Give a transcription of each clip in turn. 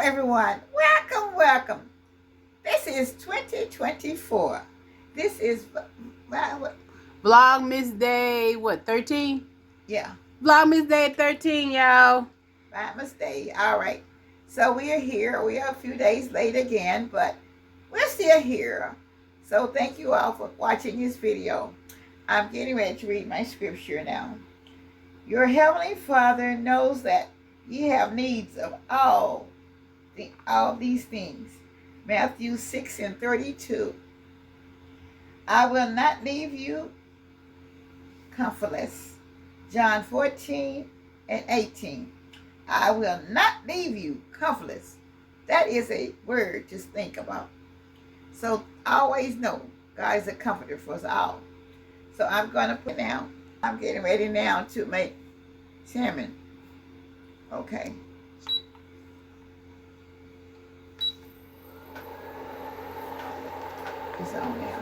everyone. Welcome, welcome. This is 2024. This is Vlogmas Day, what, 13? Yeah. Vlogmas Day 13, y'all. Vlogmas Day. All right. So we are here. We are a few days late again, but we're still here. So thank you all for watching this video. I'm getting ready to read my scripture now. Your heavenly Father knows that ye have needs of all these things. Matthew 6:32. I will not leave you comfortless. John 14:18. I will not leave you comfortless. That is a word to think about. So always know God is a comforter for us all. So I'm going to put now, I'm getting ready now to make salmon. Okay. It's on now.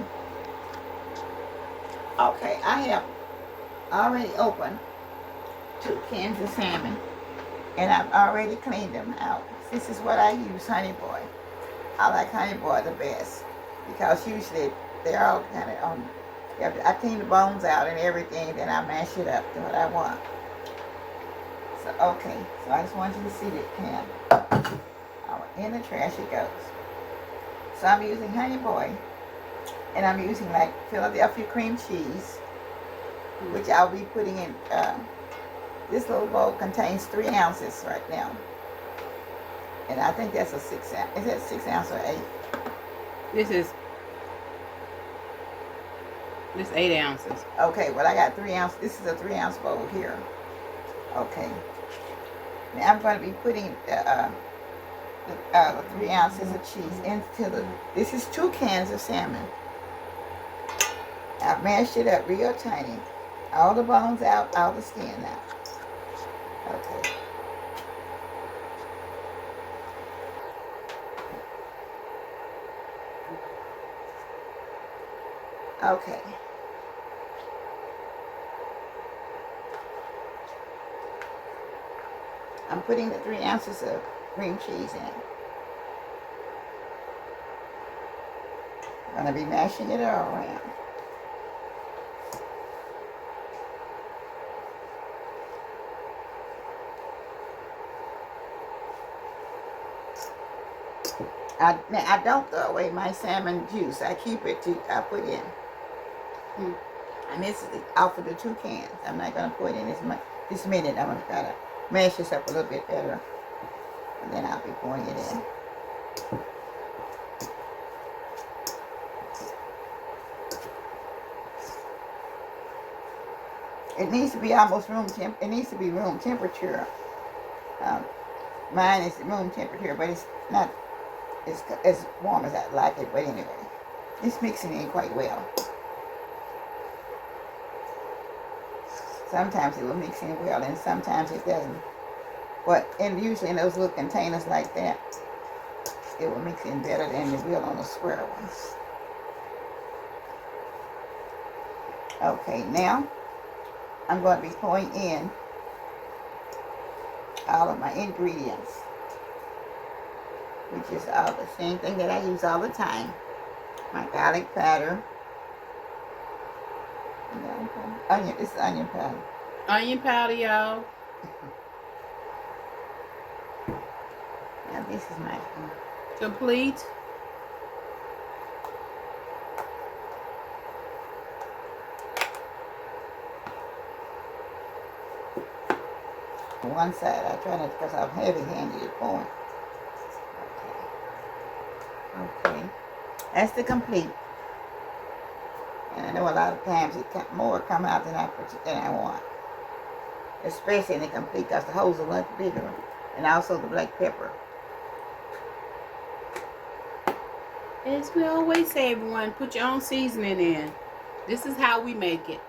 Okay, I have already opened 2 cans of salmon, and I've already cleaned them out. This is what I use, Honey Boy. I like Honey Boy the best because usually they're all kind of on. I clean the bones out and everything, then I mash it up to what I want. So okay, so I just want you to see that can. In the trash it goes. So I'm using Honey Boy, and I'm using like Philadelphia cream cheese, which I'll be putting in. This little bowl contains 3 ounces right now, and I think that's a 6 ounce. Is that 6 ounce or 8? This 8 ounces. Okay, well I got 3 ounces. This is a 3 ounce bowl here. Okay. Now I'm going to be putting the 3 ounces of cheese into the. This is 2 cans of salmon. I've mashed it up real tiny. All the bones out, all the skin out. Okay. Okay. I'm putting the 3 ounces of cream cheese in. I'm going to be mashing it all around. I don't throw away my salmon juice. I keep it I put in. And this is off of the 2 cans. I'm not going to put in this minute. I'm going to try to mash this up a little bit better. And then I'll be pouring it in. It needs to be almost it needs to be room temperature. Mine is room temperature, but it's not as warm as I'd like it. But anyway, it's mixing in quite well. Sometimes it will mix in well, and sometimes it doesn't. And usually in those little containers like that, it will mix in better than it will on the square ones. Okay, now I'm going to be pouring in all of my ingredients, which is all the same thing that I use all the time. My garlic powder. Onion, this is onion powder. Onion powder, y'all. Now this is my complete. One side. I try not because I'm heavy-handed at pouring. Okay. That's the complete. And I know a lot of times more come out than I want. Especially in the complete because the holes are much bigger. And also the black pepper. As we always say, everyone, put your own seasoning in. This is how we make it.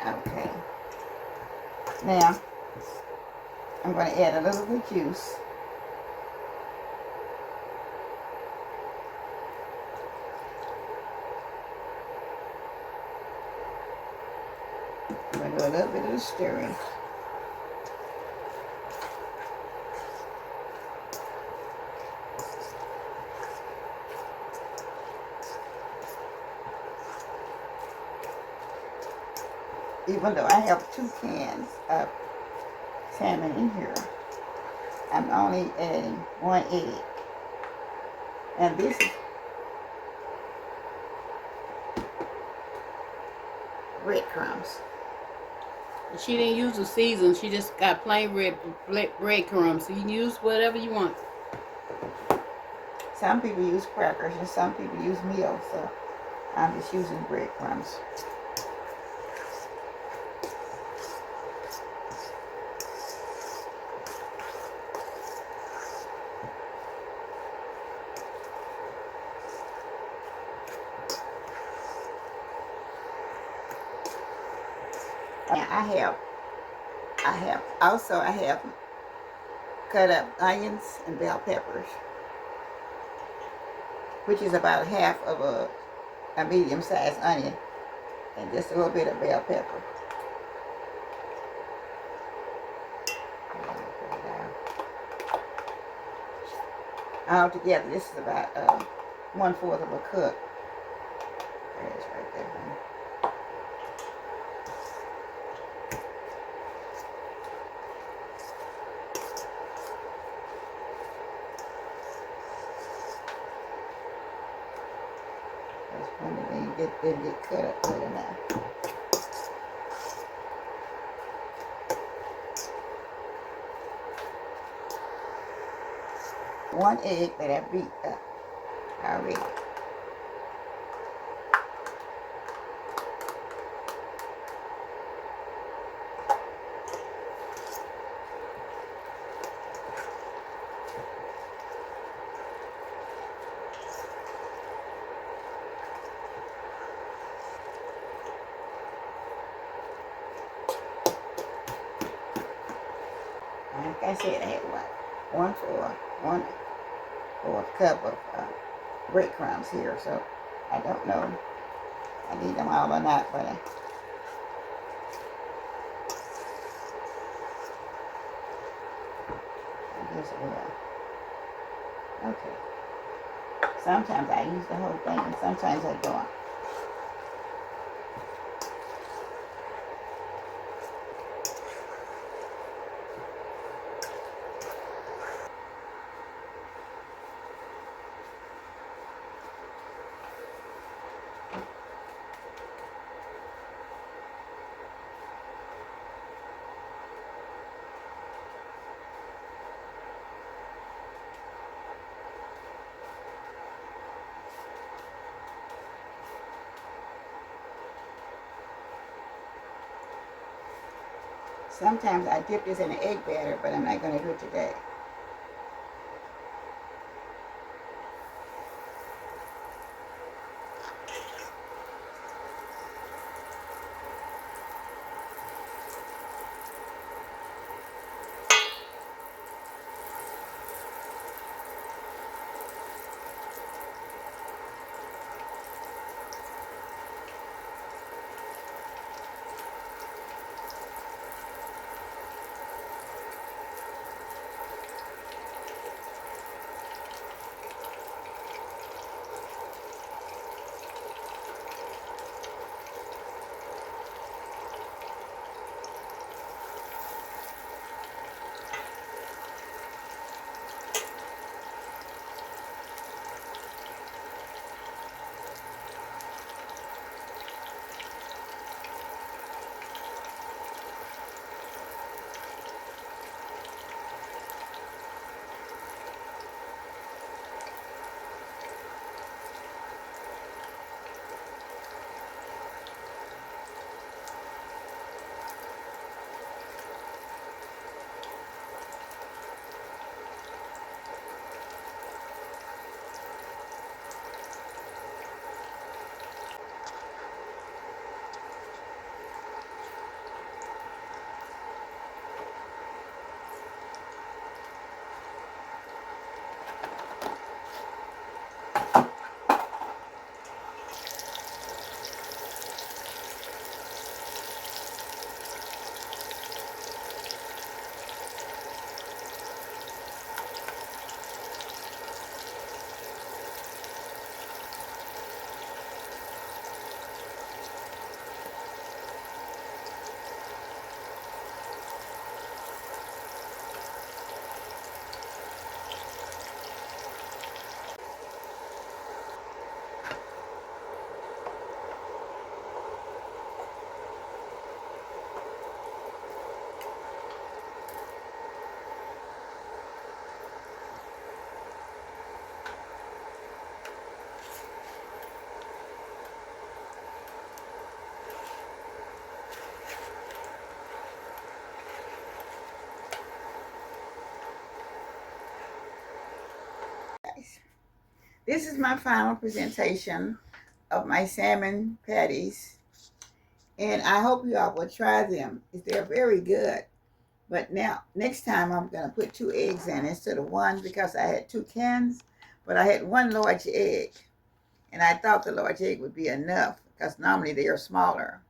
Okay. Now, I'm going to add a little bit of juice. I'm going to do a little bit of the stirring. Even though I have 2 cans of salmon in here, I'm only adding 1 egg. And this is breadcrumbs. She didn't use the season. She just got plain red breadcrumbs. So you can use whatever you want. Some people use crackers and some people use meal, so I'm just using breadcrumbs. And I have cut up onions and bell peppers, which is about half of a medium-sized onion, and just a little bit of bell pepper. Altogether, this is about 1/4 of a cup. There it is right there, honey. Didn't get cut up good enough. One egg that I beat up already. Like I said, I had one fourth cup of breadcrumbs here, so I don't know if I need them all or not, but I guess I will. Okay. Sometimes I use the whole thing, and sometimes I don't. Sometimes I dip this in an egg batter, but I'm not going to do it today. this is my final presentation of my salmon patties. And I hope you all will try them. They're very good. But now, next time I'm going to put 2 eggs in instead of 1 because I had 2 cans. But I had 1 large egg. And I thought the large egg would be enough because normally they are smaller.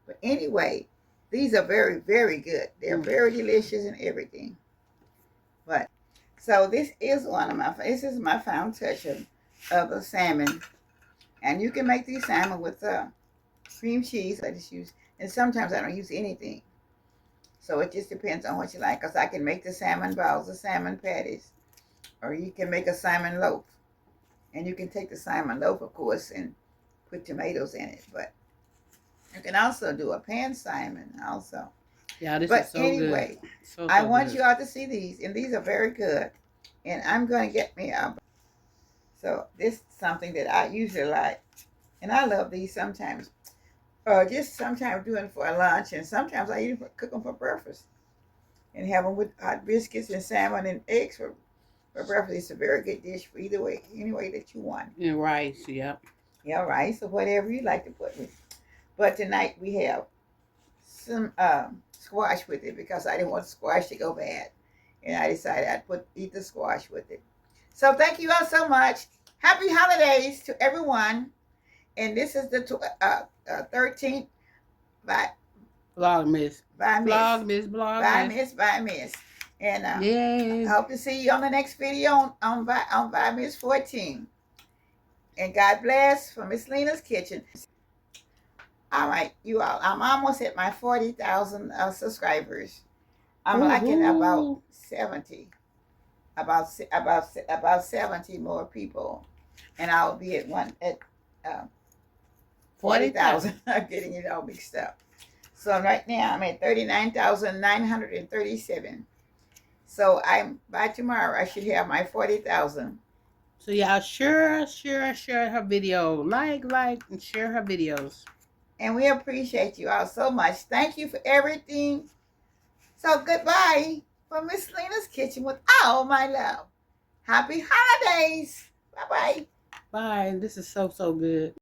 But anyway, these are very, very good. They're very delicious and everything. But so this is this is my final touch of the salmon. And you can make these salmon with cream cheese. I just use, and sometimes I don't use anything. So it just depends on what you like. Because I can make the salmon balls, the salmon patties. Or you can make a salmon loaf. And you can take the salmon loaf, of course, and put tomatoes in it. But you can also do a pan salmon also. Yeah, this is so anyway, good. So I want good. you all to see these. And these are very good. And I'm going to get me a... So this is something that I usually like. And I love these sometimes. Just sometimes doing for a lunch. And sometimes I even cook them for breakfast. And have them with hot biscuits and salmon and eggs for breakfast. It's a very good dish for either way, any way that you want. And rice, yep. Yeah, rice or whatever you like to put with. But tonight we have some squash with it because I didn't want squash to go bad. And I decided I'd eat the squash with it. So thank you all so much. Happy holidays to everyone. And this is the 13th Vlogmas. Vlogmas. Vlogmas. Vlogmas. And yes. I hope to see you on the next video on Vlogmas 14. And God bless from Miss Lena's Kitchen. All right, you all. I'm almost at my 40,000 subscribers. I'm liking about 70. About 70 more people. And I'll be at 40,000. I'm getting it all mixed up. So right now I'm at 39,937. So by tomorrow I should have my 40,000. So y'all share her video. Like, and share her videos. And we appreciate you all so much. Thank you for everything. So goodbye from Miss Lena's Kitchen with all my love. Happy holidays. Bye-bye. Bye. This is so good.